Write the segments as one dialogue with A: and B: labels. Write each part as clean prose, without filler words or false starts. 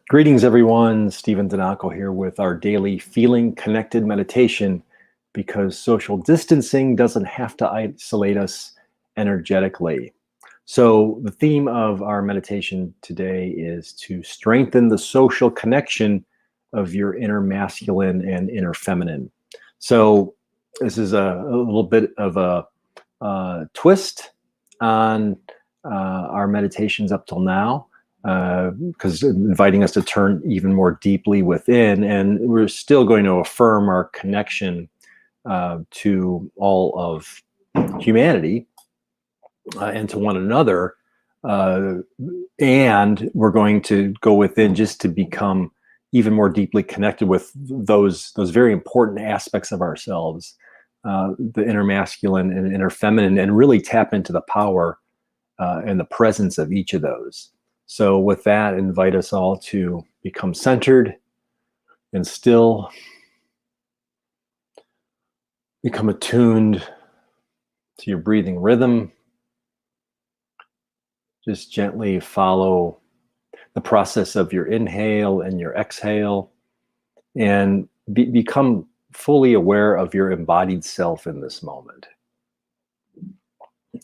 A: Greetings, everyone. Stephen Donaco here with our daily Feeling Connected meditation, because social distancing doesn't have to isolate us energetically. So the theme of our meditation today is to strengthen the social connection of your inner masculine and inner feminine. So this is a little bit of a twist on our meditations up till now, because inviting us to turn even more deeply within, and we're still going to affirm our connection to all of humanity and to one another, and we're going to go within just to become even more deeply connected with those very important aspects of ourselves, the inner masculine and inner feminine, and really tap into the power and the presence of each of those. So with that, invite us all to become centered and still, become attuned to your breathing rhythm. Just gently follow the process of your inhale and your exhale, and become fully aware of your embodied self in this moment.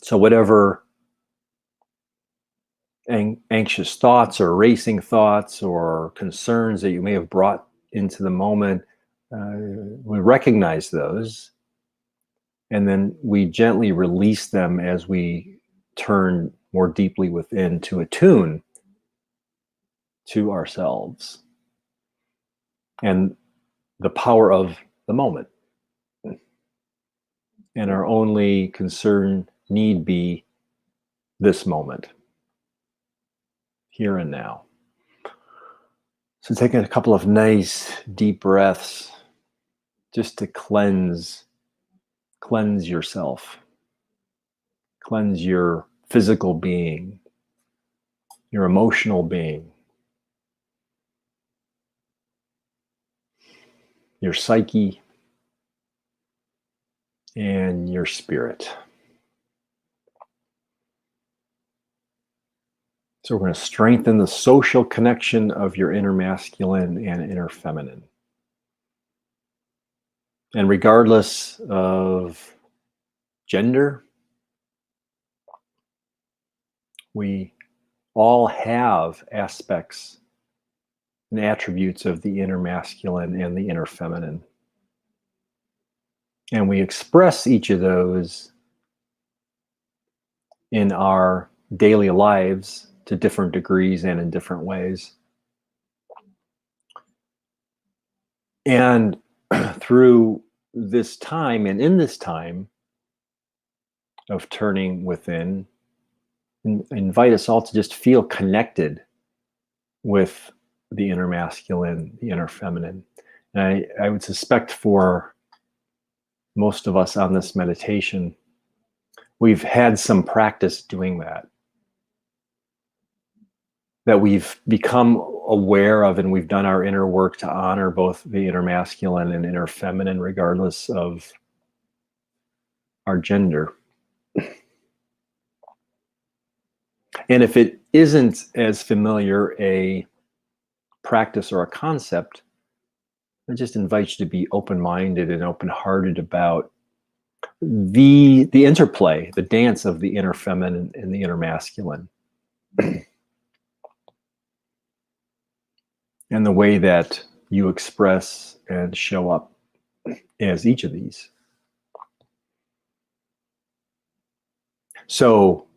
A: So whatever anxious thoughts or racing thoughts or concerns that you may have brought into the moment, we recognize those, and then we gently release them as we turn more deeply within to attune to ourselves and the power of the moment. And our only concern need be this moment, here and now. So taking a couple of nice deep breaths just to cleanse yourself, cleanse your physical being, your emotional being, your psyche, and your spirit. So we're going to strengthen the social connection of your inner masculine and inner feminine. And regardless of gender, we all have aspects and attributes of the inner masculine and the inner feminine. And we express each of those in our daily lives to different degrees and in different ways. And through this time, and in this time of turning within, invite us all to just feel connected with the inner masculine, the inner feminine. And I would suspect for most of us on this meditation, we've had some practice doing that we've become aware of, and we've done our inner work to honor both the inner masculine and inner feminine, regardless of our gender. And if it isn't as familiar a practice or a concept, I just invite you to be open-minded and open-hearted about the interplay, the dance of the inner feminine and the inner masculine. And the way that you express and show up as each of these. So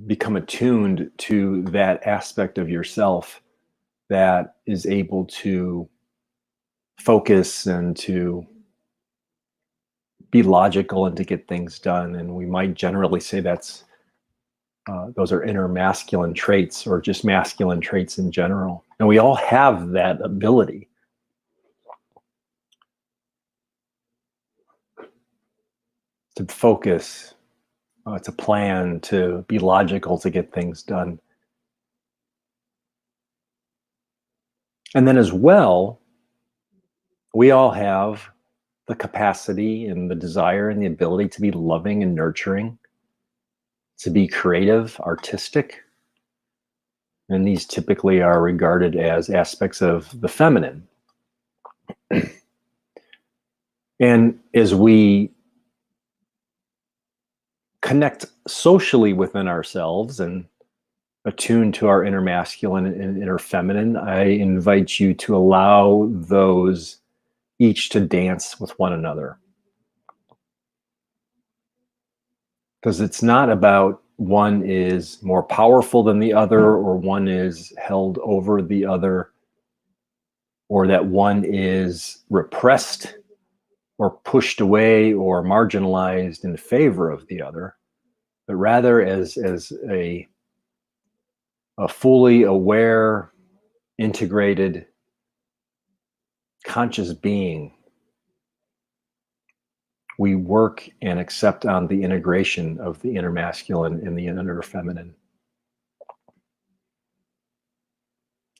A: become attuned to that aspect of yourself that is able to focus and to be logical and to get things done. And we might generally say that's those are inner masculine traits, or just masculine traits in general. And we all have that ability. To focus, to plan, to be logical, to get things done. And then as well, we all have the capacity and the desire and the ability to be loving and nurturing, to be creative, artistic, And these typically are regarded as aspects of the feminine. And as we connect socially within ourselves and attune to our inner masculine and inner feminine, I invite you to allow those each to dance with one another. Because it's not about one is more powerful than the other, or one is held over the other, or that one is repressed or pushed away or marginalized in favor of the other, but rather as a fully aware, integrated, conscious being. We work and accept on the integration of the inner masculine and the inner feminine.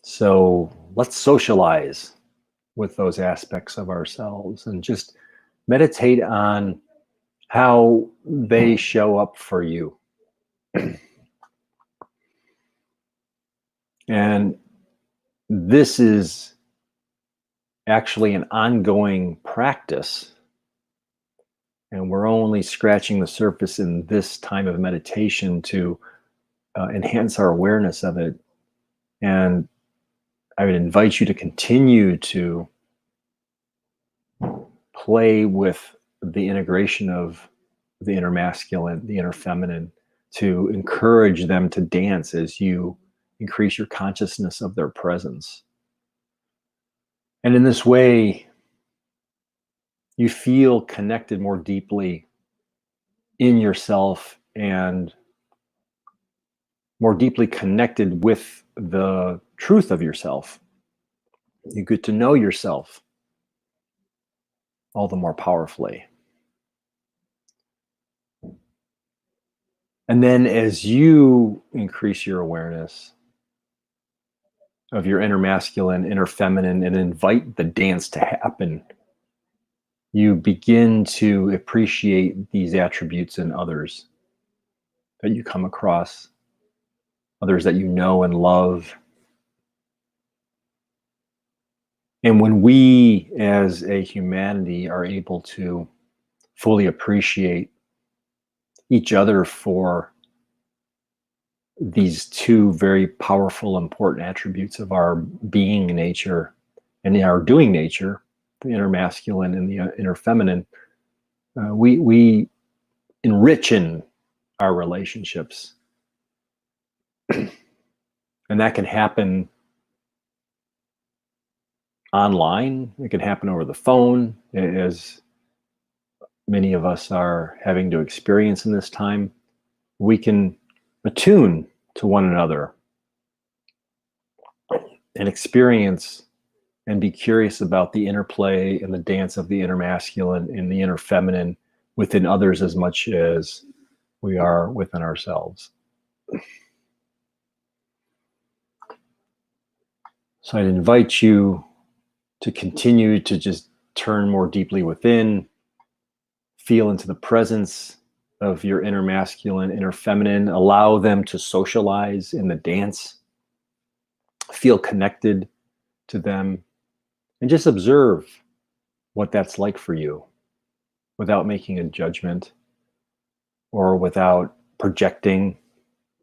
A: So let's socialize with those aspects of ourselves and just meditate on how they show up for you. And this is actually an ongoing practice. And we're only scratching the surface in this time of meditation to enhance our awareness of it. And I would invite you to continue to play with the integration of the inner masculine, the inner feminine, to encourage them to dance as you increase your consciousness of their presence. And in this way, you feel connected more deeply in yourself and more deeply connected with the truth of yourself. You get to know yourself all the more powerfully. And then as you increase your awareness of your inner masculine, inner feminine, and invite the dance to happen, you begin to appreciate these attributes in others that you come across, others that you know and love. And when we as a humanity are able to fully appreciate each other for these two very powerful, important attributes of our being nature and our doing nature, the inner masculine and the inner feminine, we enrich in our relationships. And that can happen online. It can happen over the phone, as many of us are having to experience in this time. We can attune to one another and experience and be curious about the interplay and the dance of the inner masculine and the inner feminine within others as much as we are within ourselves. So I'd invite you to continue to just turn more deeply within, feel into the presence of your inner masculine, inner feminine, allow them to socialize in the dance, feel connected to them, and just observe what that's like for you without making a judgment or without projecting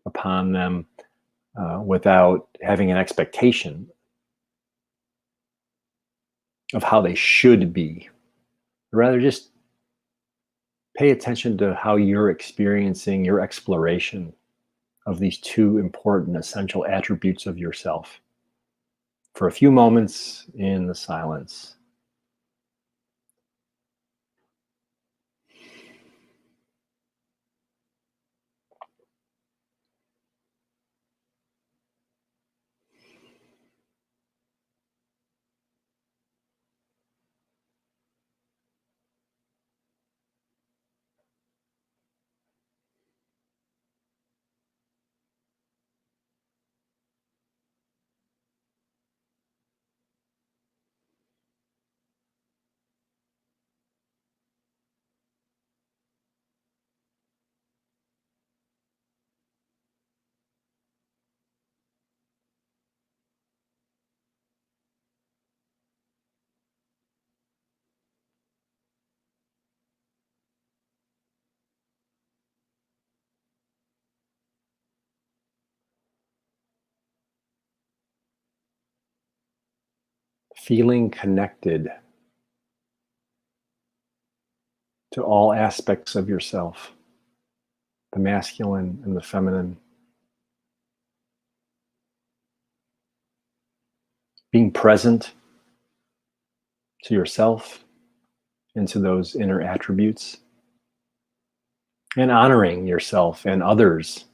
A: upon them, without having an expectation of how they should be. Rather, just pay attention to how you're experiencing your exploration of these two important, essential attributes of yourself for a few moments in the silence. feeling connected to all aspects of yourself, the masculine and the feminine. Being present to yourself and to those inner attributes, and honoring yourself and others.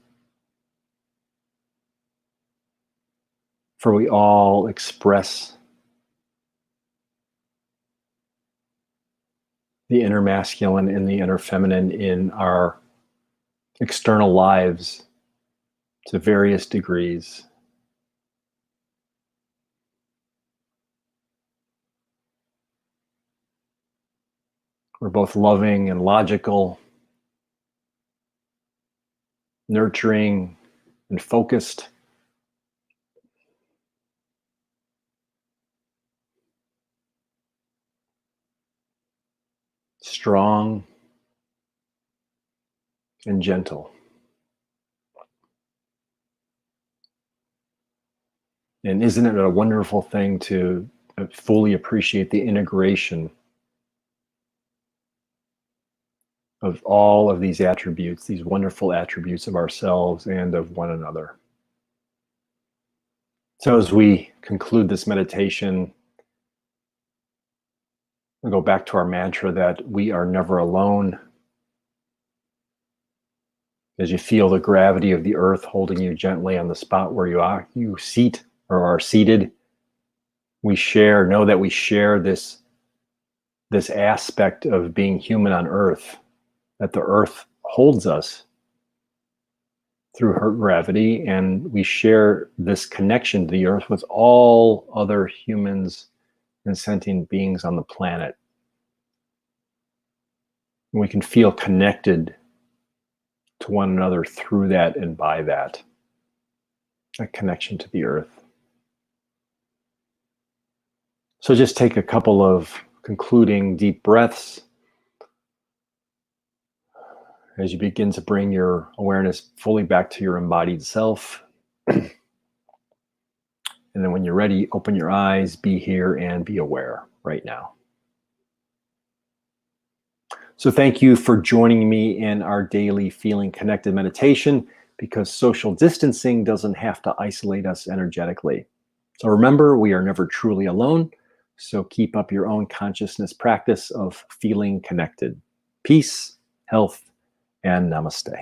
A: For we all express the inner masculine and the inner feminine in our external lives to various degrees. We're both loving and logical, nurturing and focused. Strong and gentle. And isn't it a wonderful thing to fully appreciate the integration of all of these attributes, these wonderful attributes of ourselves and of one another? So as we conclude this meditation, we'll go back to our mantra that we are never alone. As you feel the gravity of the earth holding you gently on the spot where you are seated, know that we share this aspect of being human on earth, that the earth holds us through her gravity, and we share this connection to the earth with all other humans and sentient beings on the planet. And we can feel connected to one another through that and by that, a connection to the earth. So just take a couple of concluding deep breaths as you begin to bring your awareness fully back to your embodied self. And then when you're ready, open your eyes, be here and be aware right now. So thank you for joining me in our daily Feeling Connected meditation, because social distancing doesn't have to isolate us energetically. So remember, we are never truly alone. So keep up your own consciousness practice of feeling connected. Peace, health, and namaste.